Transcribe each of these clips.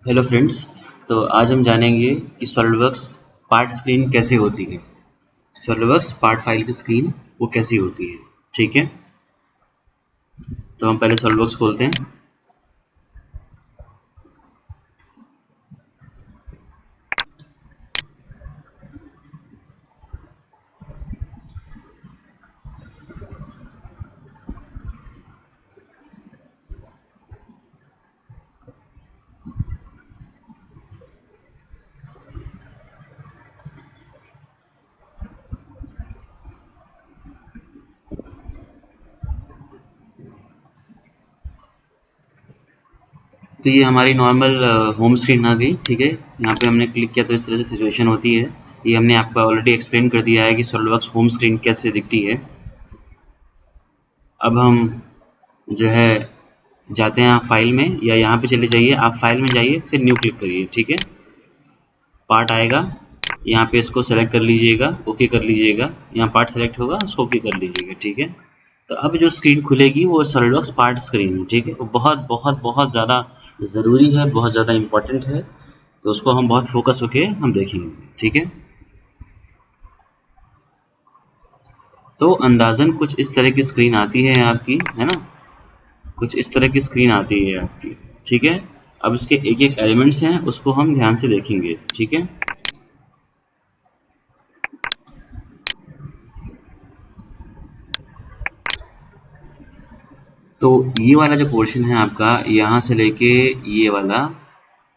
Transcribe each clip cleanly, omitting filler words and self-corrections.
Hello friends. तो आज हम जानेंगे कि सॉलिडवर्क्स पार्ट स्क्रीन कैसे होती है। सॉलिडवर्क्स पार्ट फाइल की स्क्रीन वो कैसी होती है, ठीक है। तो हम पहले सॉलिडवर्क्स खोलते हैं। तो ये हमारी नॉर्मल होम स्क्रीन आ गई, ठीक है। यहाँ पे हमने क्लिक किया तो इस तरह से सिचुएशन होती है। ये हमने आपको ऑलरेडी एक्सप्लेन कर दिया है कि सॉलिडवर्क्स होम स्क्रीन कैसे दिखती है। अब हम जो है जाते हैं फाइल में, या यहाँ पे चले जाइए, आप फाइल में जाइए, फिर न्यू क्लिक करिए, ठीक है। पार्ट आएगा, यहाँ पे इसको सेलेक्ट कर लीजिएगा, ओके कर लीजिएगा। यहाँ पार्ट सेलेक्ट होगा, उसको ओके कर लीजिएगा, ठीक है। तो अब जो स्क्रीन खुलेगी वो सॉलिडवर्क्स पार्ट स्क्रीन है, ठीक है। वो बहुत बहुत बहुत ज़्यादा ज़रूरी है, बहुत ज़्यादा इम्पोर्टेंट है। तो उसको हम बहुत फोकस होके हम देखेंगे, ठीक है। तो अंदाज़न कुछ इस तरह की स्क्रीन आती है आपकी, है ना। कुछ इस तरह की स्क्रीन आती है आपकी, ठीक है। अब इसके एक एक एलिमेंट्स हैं, उसको हम ध्यान से देखेंगे, ठीक है। तो ये वाला जो पोर्शन है आपका, यहाँ से लेके ये वाला,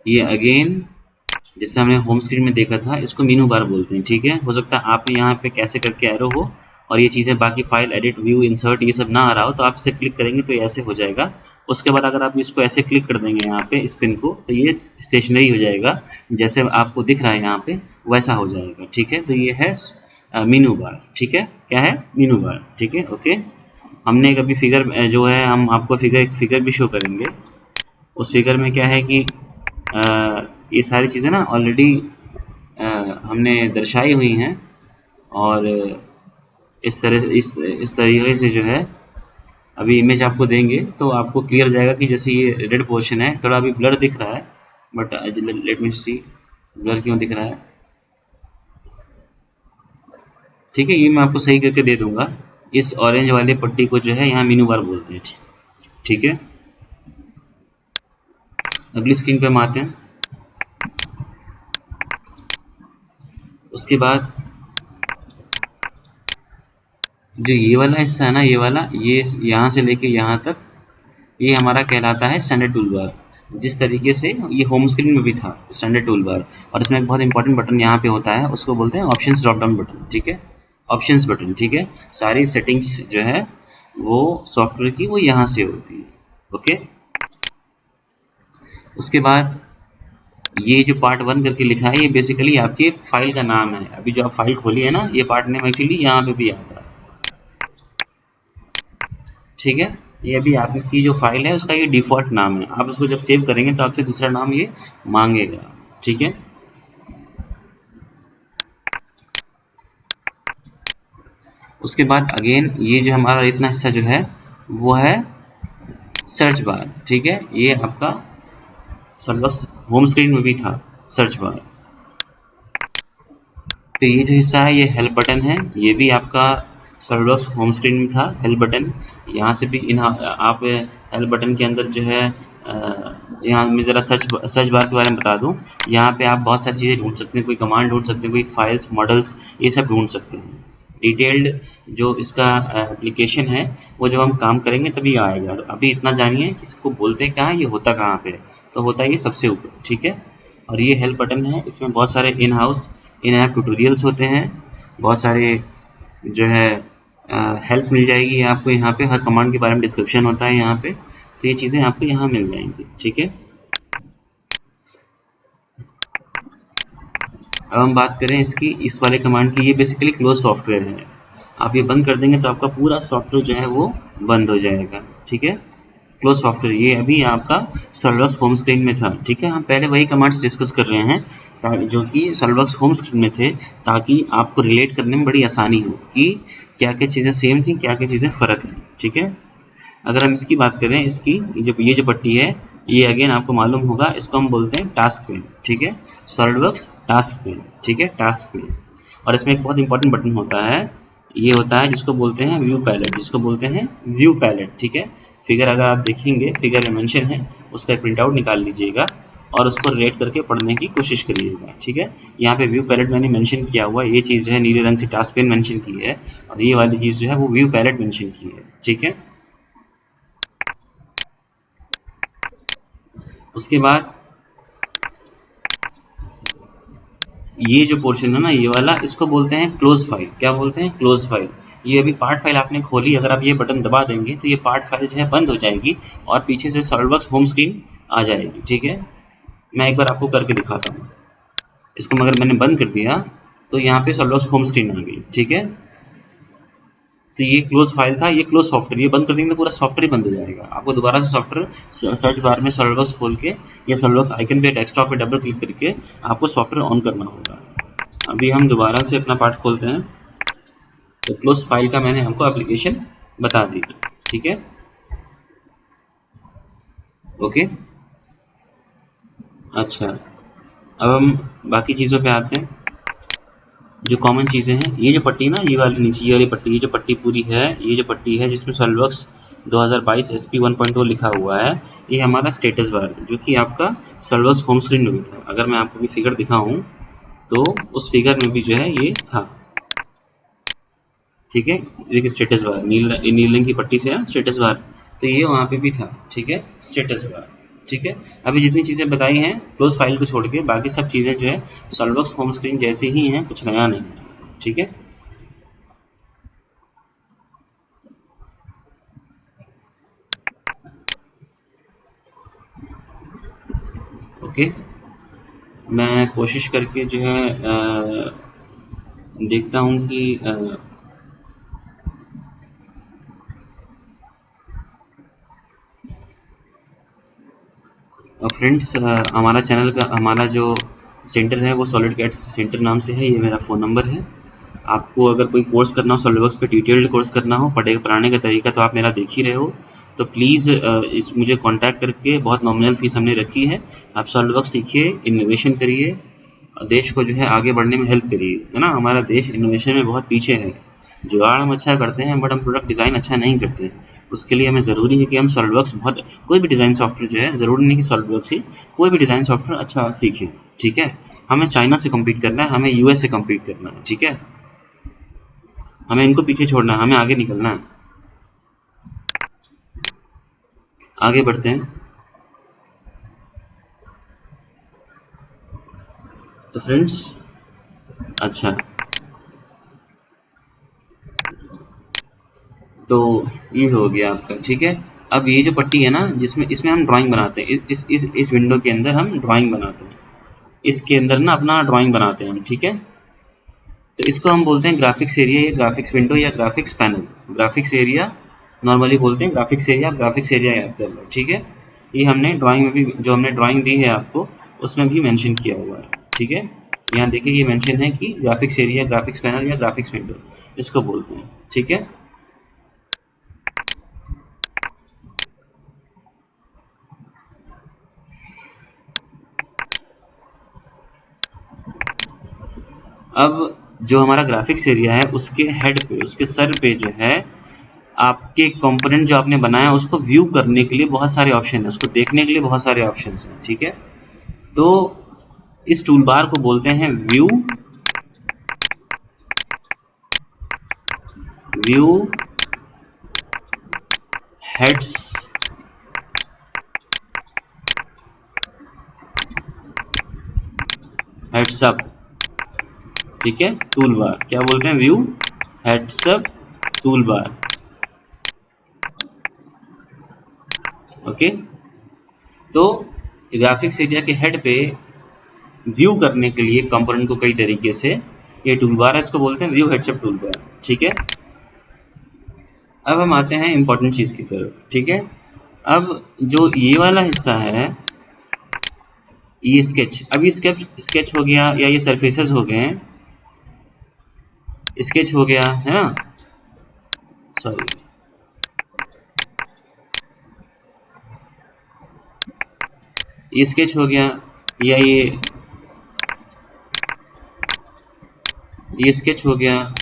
ये अगेन जैसे हमने होम स्क्रीन में देखा था, इसको मेनू बार बोलते हैं, ठीक है। हो सकता है आप यहाँ पे कैसे करके एरो हो और ये चीज़ें बाकी फाइल एडिट व्यू इंसर्ट ये सब ना आ रहा हो, तो आप इसे क्लिक करेंगे तो ये ऐसे हो जाएगा। उसके बाद अगर आप इसको ऐसे क्लिक कर देंगे यहाँ पे स्पिन को, तो ये स्टेशनरी हो जाएगा, जैसे आपको दिख रहा है यहाँ पे वैसा हो जाएगा, ठीक है। तो ये है मेनू बार, ठीक है। क्या है? मेनू बार, ठीक है, ओके। हमने कभी फिगर जो है, हम आपको फिगर भी शो करेंगे। उस फिगर में क्या है कि ये सारी चीज़ें ना ऑलरेडी हमने दर्शाई हुई हैं, और इस तरह से इस तरीके से जो है अभी इमेज आपको देंगे तो आपको क्लियर हो जाएगा कि जैसे ये रेड पोर्शन है, थोड़ा अभी ब्लर दिख रहा है, but let me see blur क्यों दिख रहा है, ठीक है। ये मैं आपको सही करके दे दूंगा। इस ऑरेंज वाले पट्टी को जो है यहाँ मेनू बार बोलते हैं, ठीक है। अगली स्क्रीन पे हम आते हैं। उसके बाद जो ये वाला हिस्सा है ना, ये वाला, ये यहाँ से लेके यहाँ तक, ये हमारा कहलाता है स्टैंडर्ड टूल बार। जिस तरीके से ये होम स्क्रीन में भी था स्टैंडर्ड टूल बार, और इसमें एक बहुत इंपॉर्टेंट बटन यहाँ पे होता है, उसको बोलते हैं ऑप्शंस ड्रॉप डाउन बटन, ठीक है। ऑप्शंस बटन, ठीक है। सारी सेटिंग्स जो है वो सॉफ्टवेयर की वो यहाँ से होती है, ओके। उसके बाद ये जो पार्ट 1 करके लिखा है, ये बेसिकली आपके फाइल का नाम है। अभी जो आप फाइल खोली है ना, ये पार्ट नेम एक्चुअली यहाँ पे भी आता है, ठीक है। ये अभी आपकी जो फाइल है उसका ये डिफ़ॉल्ट नाम है। आप इसको जब सेव करेंगे तो आपसे दूसरा नाम ये मांगेगा, ठीक है। उसके बाद अगेन ये जो हमारा इतना हिस्सा जो है वो है सर्च बार, ठीक है। ये आपका सॉलिडवर्क्स होम स्क्रीन में भी था सर्च बार। तो ये जो हिस्सा है ये हेल्प बटन है, ये भी आपका सॉलिडवर्क्स होम स्क्रीन में था हेल्प बटन। यहाँ से भी इन आप हेल्प बटन के अंदर जो है यहाँ मैं ज़रा सर्च बार के बारे में बता दूँ। यहाँ पे आप बहुत सारी चीज़ें ढूंढ सकते हैं, कोई कमांड ढूंढ सकते हैं, कोई फाइल्स मॉडल्स ये सब ढूंढ सकते हैं। डिटेल्ड जो इसका एप्लीकेशन है वो जब हम काम करेंगे तभी आएगा। अभी इतना जानिए कि इसको बोलते हैं कहाँ, ये होता कहाँ पे। तो होता है ये सबसे ऊपर, ठीक है। और ये हेल्प बटन है, इसमें बहुत सारे इन ऐप ट्यूटोरियल्स होते हैं, बहुत सारे जो है हेल्प मिल जाएगी आपको। यहाँ पे हर कमांड के बारे में डिस्क्रिप्शन होता है यहाँ पे, तो ये चीज़ें आपको यहाँ मिल जाएंगी, ठीक है। अब हम बात करें इसकी, इस वाले कमांड की, ये बेसिकली क्लोज सॉफ्टवेयर है। आप ये बंद कर देंगे तो आपका पूरा सॉफ्टवेयर जो है वो बंद हो जाएगा, ठीक है। क्लोज सॉफ्टवेयर ये अभी आपका सॉलिडवर्क्स होम स्क्रीन में था, ठीक है। हम पहले वही कमांड्स डिस्कस कर रहे हैं जो कि सॉलिडवर्क्स होम स्क्रीन में थे, ताकि आपको रिलेट करने में बड़ी आसानी हो कि क्या क्या चीज़ें सेम थी, क्या क्या चीज़ें फ़र्क हैं, ठीक है। अगर हम इसकी बात करें, इसकी ये जो पट्टी है, ये अगेन आपको मालूम होगा, इसको हम बोलते हैं टास्क पेन, ठीक है, सॉलिडवर्क्स टास्क पेन, ठीक है, टास्क पेन। और इसमें एक बहुत इंपॉर्टेंट बटन होता है, ये होता है जिसको बोलते हैं व्यू पैलेट, जिसको बोलते हैं व्यू पैलेट, ठीक है। फिगर अगर आप देखेंगे, फिगर में मेंशन है, उसका एक प्रिंट आउट निकाल लीजिएगा और उसको रेट करके पढ़ने की कोशिश करिएगा, ठीक है। यहाँ पे व्यू पैलेट मैंने मेंशन किया हुआ है, ये चीज़ जो है नीले रंग से टास्क पेन मेंशन की है, और ये वाली चीज़ जो है वो व्यू पैलेट मेंशन की है, ठीक है। उसके बाद ये जो पोर्शन है ना, ये वाला, इसको बोलते हैं क्लोज फाइल। क्या बोलते हैं? Close file. ये अभी पार्ट फाइल आपने खोली, अगर आप ये बटन दबा देंगे तो ये पार्ट फाइल जो है बंद हो जाएगी और पीछे से सॉलिडवर्क्स होम स्क्रीन आ जाएगी, ठीक है। मैं एक बार आपको करके दिखाता हूँ। इसको मगर मैंने बंद कर दिया तो यहाँ पे सॉलिडवर्क्स होम स्क्रीन आ गई, ठीक है। तो ये क्लोज फाइल था, ये क्लोज सॉफ्टवेयर, ये बंद कर देंगे तो पूरा सॉफ्टवेयर बंद हो जाएगा। आपको दोबारा से सॉफ्टवेयर सर्च बार में सॉलिडवर्क्स खोल के या सॉलिडवर्क्स आइकन पे डेस्कटॉप पे डबल क्लिक करके आपको सॉफ्टवेयर ऑन करना होगा। अभी हम दोबारा से अपना पार्ट खोलते हैं। तो क्लोज फाइल का मैंने आपको एप्लीकेशन बता दी, ठीक है, ओके। अच्छा, अब हम बाकी चीज़ों पे आते हैं, जो कॉमन चीज़ें हैं। ये जो पट्टी ना, ये वाली नीचे ये वाली पट्टी, ये जो पट्टी पूरी है, ये जो पट्टी है जिसमें सॉलिडवर्क्स 2022 SP 1.0 लिखा हुआ है, ये हमारा स्टेटस बार है, जो कि आपका सॉलिडवर्क्स होम स्क्रीन में भी था। अगर मैं आपको भी फिगर दिखाऊं तो उस फिगर में भी जो है ये था, ठीक है। देखिए स्टेटस बार नील रंग की पट्टी से है स्टेटस बार, तो ये वहाँ पे भी था, ठीक है, स्टेटस बार, ठीक है। अभी जितनी चीज़ें बताई हैं क्लोज फाइल को छोड़ के, बाकी सब चीज़ें जो है सॉलिडवर्क्स होम स्क्रीन जैसी ही हैं, कुछ नया नहीं है, ठीक है। ओके, मैं कोशिश करके जो है देखता हूँ कि फ्रेंड्स, हमारा चैनल का हमारा जो सेंटर है वो सॉलिड कैट्स सेंटर नाम से है। ये मेरा फ़ोन नंबर है। आपको अगर कोई कोर्स करना हो, सॉलिडवर्क्स पे डिटेल्ड कोर्स करना हो, पढ़ाने का तरीका तो आप मेरा देख ही रहे हो, तो प्लीज़ इस मुझे कांटेक्ट करके, बहुत नॉमिनल फीस हमने रखी है, आप सॉलिडवर्क्स सीखिए, इनोवेशन करिए, देश को जो है आगे बढ़ने में हेल्प करिए, है ना। हमारा देश इनोवेशन में बहुत पीछे है। जुगाड़ हम अच्छा करते हैं बट हम प्रोडक्ट डिज़ाइन अच्छा नहीं करते। उसके लिए हमें ज़रूरी है कि हम सॉलिडवर्क्स बहुत, कोई भी डिज़ाइन सॉफ्टवेयर जो है, ज़रूरी नहीं कि सॉलिडवर्क्स ही, कोई भी डिज़ाइन सॉफ्टवेयर अच्छा सीखें, ठीक है। हमें चाइना से कम्पीट करना है, हमें US से कम्पीट करना है, ठीक है। हमें इनको पीछे छोड़ना है, हमें आगे निकलना है। आगे बढ़ते हैं। तो फ्रेंड्स, अच्छा, तो ये हो गया आपका, ठीक है। अब ये जो पट्टी है ना, जिसमें इसमें हम ड्राइंग बनाते हैं, इस विंडो के अंदर हम ड्राइंग बनाते हैं, इसके अंदर ना अपना ड्राइंग बनाते हैं हम, ठीक है। तो इसको हम बोलते हैं ग्राफिक्स एरिया या ग्राफिक्स विंडो या graphics panel. Graphics area normally बोलते हैं, ग्राफिक्स एरिया, ग्राफिक्स एरिया याद कर लो, ठीक है। ये हमने ड्राइंग में भी, जो हमने ड्राइंग दी है आपको, उसमें भी मेंशन किया हुआ है, ठीक है। यहाँ देखिए ये मेंशन है कि ग्राफिक्स एरिया, ग्राफिक्स पैनल या ग्राफिक्स विंडो इसको बोलते हैं, ठीक है। अब जो हमारा ग्राफिक्स एरिया है, उसके हेड पे, उसके सर पे जो है, आपके कंपोनेंट जो आपने बनाया उसको व्यू करने के लिए बहुत सारे ऑप्शन है, उसको देखने के लिए बहुत सारे ऑप्शन हैं, ठीक है। तो इस टूल बार को बोलते हैं व्यू, व्यू हेड्स हेड्सअप, ठीक है, टूल बार। क्या बोलते हैं? View heads up tool bar, okay. तो ग्राफिक्स एरिया के हेड पे व्यू करने के लिए कंपोनेंट को कई तरीके से, ये टूल बार है, इसको बोलते हैं व्यू हेड्सअप टूल बार, ठीक है। अब हम आते हैं इंपॉर्टेंट चीज की तरफ, ठीक है। अब जो ये वाला हिस्सा है, ये स्केच, अब ये स्केच हो गया या ये सरफेसेस हो गए, स्केच हो गया है ना, सॉरी, ये स्केच हो गया, या ये स्केच हो गया,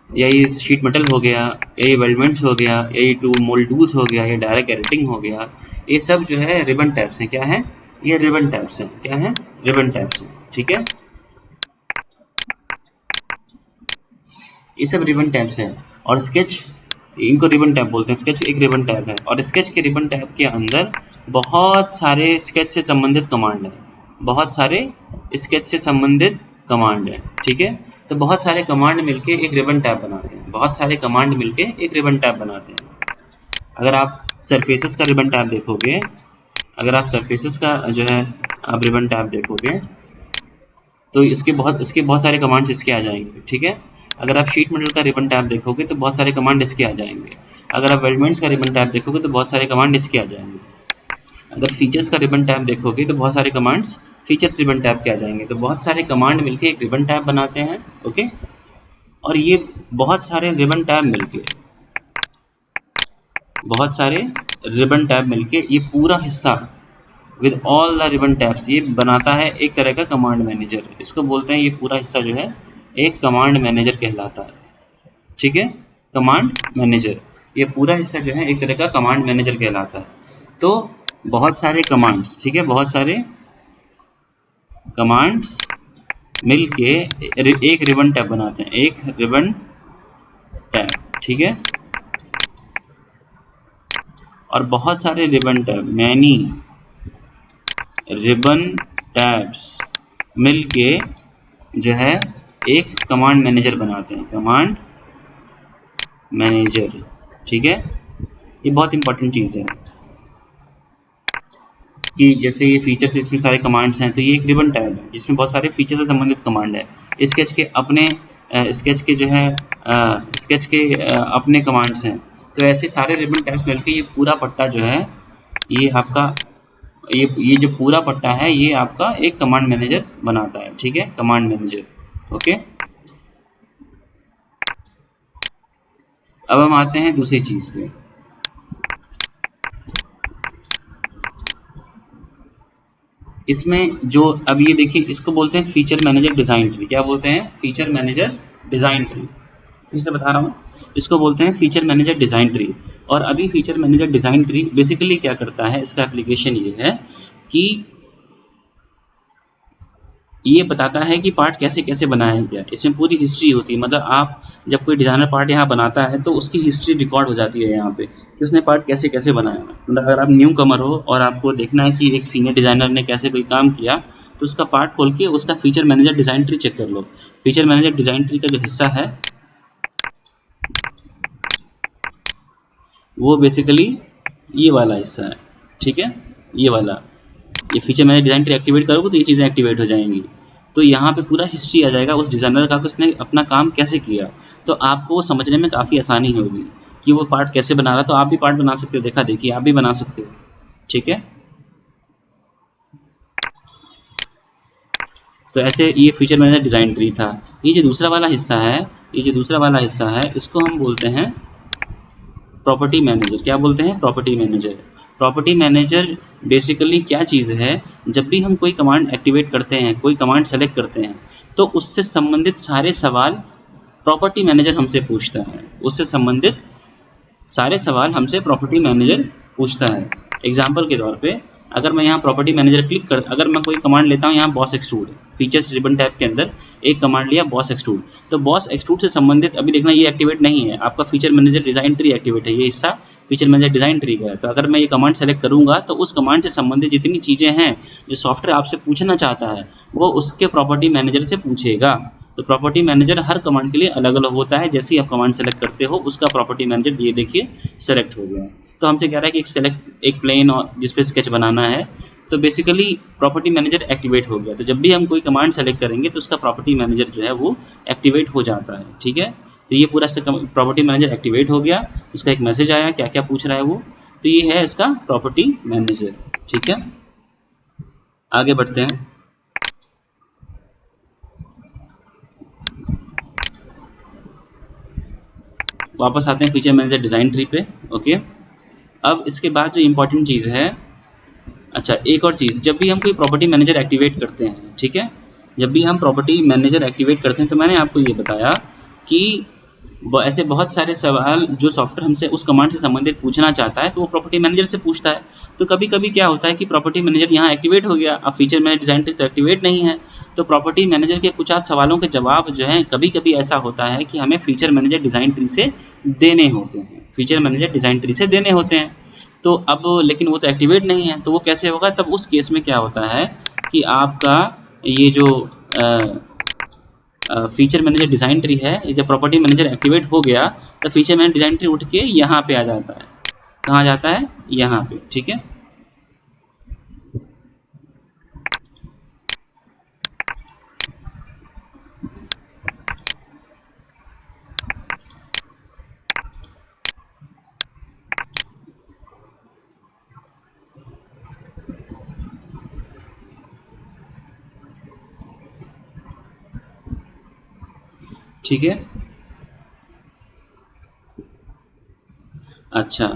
या ये शीट मेटल हो गया, या ये वेल्डमेंट्स हो गया, या ये टू मोल्ड टूल्स हो गया, या डायरेक्ट एडिटिंग हो गया। ये सब जो है रिबन टैब्स हैं। क्या है? ये रिबन टैब्स हैं। क्या है? रिबन टैब्स हैं। ठीक है, ये सब रिबन टैब्स हैं। और स्केच, इनको रिबन टैब बोलते हैं। स्केच एक रिबन टैब है, और स्केच के रिबन टैब के अंदर बहुत सारे स्केच से संबंधित कमांड है। बहुत सारे स्केच से संबंधित कमांड है। ठीक है, तो बहुत सारे कमांड मिलके एक रिबन टैब बनाते हैं। बहुत सारे कमांड मिलके एक रिबन टैब बनाते हैं। अगर आप सरफेसेस का रिबन टैब देखोगे, अगर आप सरफेसेस का जो है आप रिबन टैब देखोगे, तो इसके बहुत सारे कमांड्स इसके आ जाएंगे। ठीक है, अगर आप शीट मेटल का रिबन टैब देखोगे तो बहुत सारे कमांड इसके आ जाएंगे। अगर आप वेल्डमेंट्स का रिबन टैब देखोगे तो बहुत सारे कमांड इसके आ जाएंगे। अगर फीचर्स का रिबन टैब देखोगे तो बहुत सारे कमांड्स फीचर्स रिबन टैब के आ जाएंगे। तो बहुत सारे कमांड मिलके एक रिबन टैब बनाते हैं। ओके, और ये बहुत सारे रिबन टैब मिलके, बहुत सारे रिबन टैब मिलके ये पूरा हिस्सा with all the ribbon tabs ये बनाता है एक तरह का कमांड मैनेजर। इसको बोलते हैं, ये पूरा हिस्सा जो है एक कमांड मैनेजर कहलाता है। ठीक है, कमांड मैनेजर, ये पूरा हिस्सा जो है एक तरह का कमांड मैनेजर कहलाता है। तो बहुत सारे कमांड्स, ठीक है, बहुत सारे कमांड्स मिलके एक रिबन टैब बनाते हैं, एक रिबन टैब। ठीक है, और बहुत सारे ribbon tab, many ribbon tabs मिलके जो है एक कमांड मैनेजर बनाते हैं, कमांड मैनेजर। ठीक है, ये बहुत इंपॉर्टेंट चीज़ है कि जैसे ये फीचर्स, इसमें सारे कमांड्स हैं, तो ये एक रिबन टैब है जिसमें बहुत सारे फीचर से संबंधित कमांड है। स्केच के अपने स्केच के जो है स्केच के अपने कमांड्स हैं। तो ऐसे सारे रिबन टैब्स मिलकर ये पूरा पट्टा जो है, ये आपका ये जो पूरा पट्टा है ये आपका एक कमांड मैनेजर बनाता है। ठीक है, कमांड मैनेजर। ओके, अब हम आते हैं दूसरी चीज पे। इसमें जो अब ये देखिए, इसको बोलते हैं फीचर मैनेजर डिजाइन ट्री। क्या बोलते हैं? Feature manager design tree. इसलिए बता रहा हूँ, इसको बोलते हैं फीचर मैनेजर डिजाइन ट्री। और अभी feature manager design tree basically क्या करता है, इसका एप्लीकेशन ये है कि ये बताता है कि पार्ट कैसे कैसे बनाया गया। इसमें पूरी हिस्ट्री होती है, मतलब आप जब कोई डिजाइनर पार्ट यहाँ बनाता है तो उसकी हिस्ट्री रिकॉर्ड हो जाती है यहाँ पे कि उसने पार्ट कैसे कैसे बनाया। मतलब अगर आप न्यू कमर हो और आपको देखना है कि एक सीनियर डिजाइनर ने कैसे कोई काम किया, तो उसका पार्ट खोल के उसका feature manager design tree check कर लो। फीचर मैनेजर डिजाइन ट्री का जो हिस्सा है वो बेसिकली ये वाला हिस्सा है। ठीक है, ये वाला, ये feature manager design tree activate करोगे तो ये चीज़ें एक्टिवेट हो जाएंगी। तो यहाँ पे पूरा हिस्ट्री आ जाएगा उस डिजाइनर का, उसने अपना काम कैसे किया। तो आपको वो समझने में काफ़ी आसानी होगी कि वो पार्ट कैसे बना रहा। तो आप भी पार्ट बना सकते हो, देखा देखिए आप भी बना सकते हो। ठीक है, तो ऐसे ये फीचर मैनेजर डिजाइन ट्री था। ये जो दूसरा वाला हिस्सा है, ये जो दूसरा वाला हिस्सा है, इसको हम बोलते हैं प्रॉपर्टी मैनेजर। क्या बोलते हैं? Property manager. Property manager basically क्या चीज़ है, जब भी हम कोई कमांड एक्टिवेट करते हैं, कोई कमांड सेलेक्ट करते हैं, तो उससे संबंधित सारे सवाल प्रॉपर्टी मैनेजर हमसे पूछता है। उससे संबंधित सारे सवाल हमसे प्रॉपर्टी मैनेजर पूछता है। एग्जाम्पल के तौर पे अगर मैं यहाँ प्रॉपर्टी मैनेजर क्लिक कर, अगर मैं कोई कमांड लेता हूँ यहाँ boss extrude, features ribbon tab के अंदर एक कमांड लिया बॉस एक्सट्रूड, तो बॉस एक्सट्रूड से संबंधित अभी देखना ये एक्टिवेट नहीं है, आपका feature manager design tree activate है, ये हिस्सा फीचर मैनेजर डिजाइन ट्री का है। तो अगर मैं ये कमांड सेलेक्ट करूंगा तो उस कमांड से संबंधित जितनी चीजें हैं जो सॉफ्टवेयर आपसे पूछना चाहता है वो उसके प्रॉपर्टी मैनेजर से पूछेगा। तो प्रॉपर्टी मैनेजर हर कमांड के लिए अलग अलग होता है। जैसे ही आप कमांड सेलेक्ट करते हो उसका प्रॉपर्टी मैनेजर ये देखिए सेलेक्ट हो गया। तो हमसे कह रहा है कि एक प्लेन और जिसपे स्केच बनाना है, तो बेसिकली प्रॉपर्टी मैनेजर एक्टिवेट हो गया। तो जब भी हम कोई कमांड सेलेक्ट करेंगे तो उसका प्रॉपर्टी मैनेजर जो है वो एक्टिवेट हो जाता है। ठीक है, तो ये पूरा प्रॉपर्टी मैनेजर एक्टिवेट हो गया। उसका एक मैसेज आया क्या क्या पूछ रहा है वो, तो ये है इसका प्रॉपर्टी मैनेजर। ठीक है, आगे बढ़ते हैं। वापस आते हैं फीचर मैनेजर डिजाइन ट्री पे। ओके, अब इसके बाद जो इंपॉर्टेंट चीज़ है, अच्छा, एक और चीज़, जब भी हम कोई प्रॉपर्टी मैनेजर एक्टिवेट करते हैं, ठीक है, जब भी हम प्रॉपर्टी मैनेजर एक्टिवेट करते हैं तो मैंने आपको ये बताया कि ऐसे बहुत सारे सवाल जो सॉफ्टवेयर हमसे उस कमांड से संबंधित पूछना चाहता है तो वो प्रॉपर्टी मैनेजर से पूछता है। तो कभी कभी क्या होता है कि प्रॉपर्टी मैनेजर यहाँ एक्टिवेट हो गया, अब फीचर मैनेजर डिजाइन ट्री तो एक्टिवेट नहीं है, तो प्रॉपर्टी मैनेजर के कुछ आध सवालों के जवाब जो है कभी कभी ऐसा होता है कि हमें फीचर मैनेजर डिजाइन ट्री से देने होते हैं, फीचर मैनेजर डिजाइन ट्री से देने होते हैं। तो अब लेकिन वो तो एक्टिवेट नहीं है, तो वो कैसे होगा? तब उस केस में क्या होता है कि आपका ये जो फीचर मैनेजर डिजाइन ट्री है, जब प्रॉपर्टी मैनेजर एक्टिवेट हो गया तो फीचर मैनेजर डिजाइन ट्री उठ के यहाँ पे आ जाता है। कहाँ जाता है? यहाँ पे, ठीक है। ठीक है, अच्छा,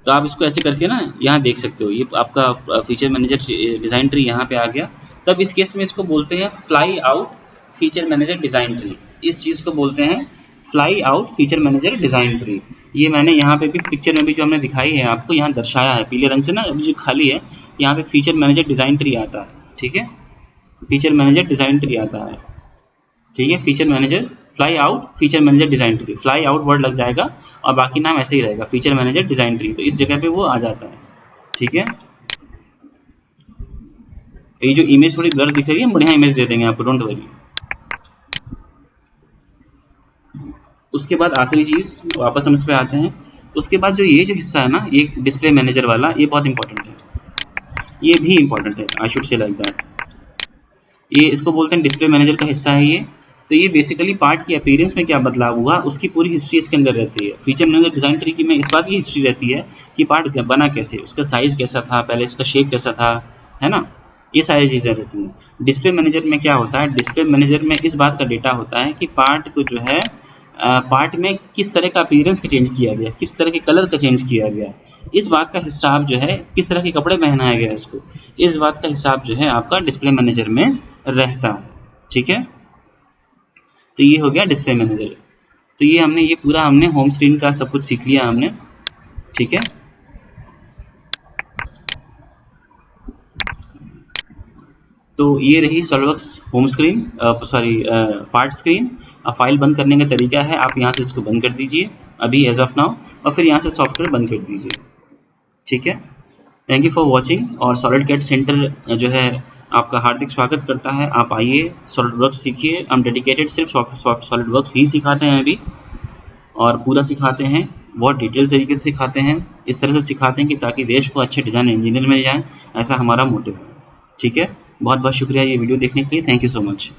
तो आप इसको ऐसे करके ना यहाँ देख सकते हो, ये आपका फीचर मैनेजर डिजाइन ट्री यहाँ पे आ गया। तब इस केस में इसको बोलते हैं fly out feature manager design tree, इस चीज को बोलते हैं fly out feature manager design tree. ये मैंने यहाँ पे भी पिक्चर में भी जो हमने दिखाई है आपको यहाँ दर्शाया है पीले रंग से ना, अभी जो खाली है यहाँ pay feature manager design tree आता है, ठीक है, फीचर मैनेजर डिजाइन ट्री आता है, ठीक है, feature manager fly out feature manager design tree, fly out word लग जाएगा और बाकी नाम ऐसे ही रहेगा फीचर मैनेजर डिजाइन ट्री, तो इस जगह पे वो आ जाता है, ठीक है। ये जो इमेज थोड़ी ब्लर दिख रही है, बढ़िया इमेज दे देंगे आपको, डोंट वरी। उसके बाद आखिरी चीज, वापस हम इस पे आते हैं। उसके बाद जो ये जो हिस्सा है ना, ये डिस्प्ले मैनेजर वाला, ये बहुत इंपॉर्टेंट है, ये भी इंपॉर्टेंट है, I should say like that. ये इसको बोलते हैं डिस्प्ले मैनेजर का हिस्सा है ये। तो ये बेसिकली पार्ट की अपीयरेंस में क्या बदलाव हुआ उसकी पूरी हिस्ट्री इसके अंदर रहती है। फीचर मैनेजर डिजाइन ट्री की में इस बात की हिस्ट्री रहती है कि पार्ट बना कैसे, उसका साइज कैसा था, पहले इसका शेप कैसा था, है ना, ये सारी चीज़ें रहती हैं। डिस्प्ले मैनेजर में क्या होता है, डिस्प्ले मैनेजर में इस बात का डेटा होता है कि पार्ट को जो है पार्ट में किस तरह का अपीयरेंस का चेंज किया गया, किस तरह के कलर का चेंज किया गया, इस बात का हिसाब जो है, किस तरह के कपड़े पहनाया गया इसको, इस बात का हिसाब जो है आपका डिस्प्ले मैनेजर में रहता है, ठीक है। तो ये हो गया डिस्प्ले मैनेजर। तो ये हमने ये पूरा हमने होम स्क्रीन का सब कुछ सीख लिया हमने, ठीक है। तो ये रही SolidWorks home screen, sorry part screen. अब फाइल बंद करने का तरीका है, आप यहाँ से इसको बंद कर दीजिए अभी एज ऑफ नाउ, और फिर यहाँ से सॉफ्टवेयर बंद कर दीजिए, ठीक है। Thank you for watching. और सॉलिडकैड सेंटर जो है आपका हार्दिक स्वागत करता है, आप आइए सॉलिडवर्क्स सीखिए। हम डेडिकेटेड सिर्फ सॉलिडवर्क्स ही सिखाते हैं अभी, और पूरा सिखाते हैं, बहुत डिटेल तरीके से सिखाते हैं, इस तरह से सिखाते हैं कि ताकि देश को अच्छे डिज़ाइन इंजीनियर मिल जाए, ऐसा हमारा मोटिव है, ठीक है। बहुत बहुत शुक्रिया ये वीडियो देखने के लिए, थैंक यू सो मच।